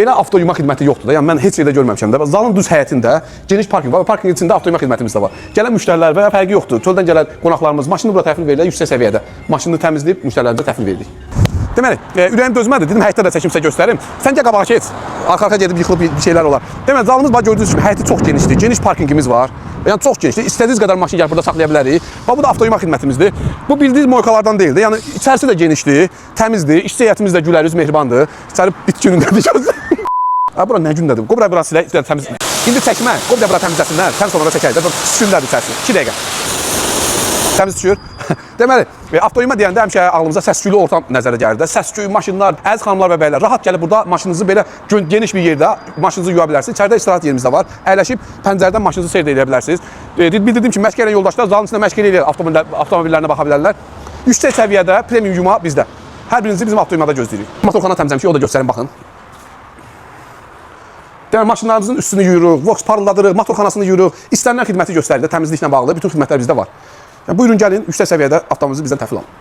Belə avtoyuma xidməti yoxdur da. Yəni mən heç yerdə görməmişəm də. Zalın düz həyətində geniş parkinq var. Parkinqin içində avtoyuma xidmətimiz də var. Gələn müştərilər və ya fərqi yoxdur. Çöldən gələn qonaqlarımız maşını bura təhvil verirlər yüksək səviyyədə. Maşını təmizləyib müştərilərimizə təhvil veririk. Deməli, ürəyim dözmədi. Dedim həyətdə də çəkimsə göstərim. Sən gəl qabağa keç. Arxa-arxa gedib yıxılıb bir şeylər olar. Deməli, zalımız bax gördüyünüz kimi həyəti çox genişdir. Geniş parkinqimiz var. Yəni çox genişdir. İstədiyiniz qədər maşını gəlib burada saxlaya bilərik. Bax bu da avtoyuma xidmətimizdir. Bu bildiyiniz moykalardan deyildi. Yəni içərisi də genişdir, təmizdir, işçi heyətimiz də güləriz, mehribandır. İçəri bit günündədir gözlər. Bura nə gündədir? Qoy bura silə, təmiz. İndi çəkmə. Qoy bura təmizləsinlər. Sən sonra çəkək. Sündədir içərisi. 2 dəqiqə. Təmiz düşür. Deməli, avtoyuma deyəndə həmişə ağlımıza səs-küylü ortam nəzərə gəlir. Səs-küy, maşınlar, əziz xanımlar və bəylər rahat gəlib burada maşınınızı belə geniş bir yerdə maşınınızı yuya bilərsiniz. İçəridə istirahət yerimiz də var. Əyləşib pəncərədən maşınınızı seyr edə bilərsiniz. Bildirdim ki, məşq edən yoldaşlar zalın içində məşq eləyir, avtomobillərinə baxa bilərlər. Yüksək səviyyədə premium yuma bizdə. Hər birinizi bizim avtoyumada gözləyirik. Motorxana təmizləmişik, o da göstərin baxın. Deməli, maşınlarımızın üstünü yuyuruq, vox parladırıq, motorxanasını yuyuruq, istənilən xidməti göstərir də təmizliklə bağlı bütün xidmətlər bizdə var. Yəni, buyurun gəlin, yüksək səviyyədə avtomobilinizi bizdən təhvil alın.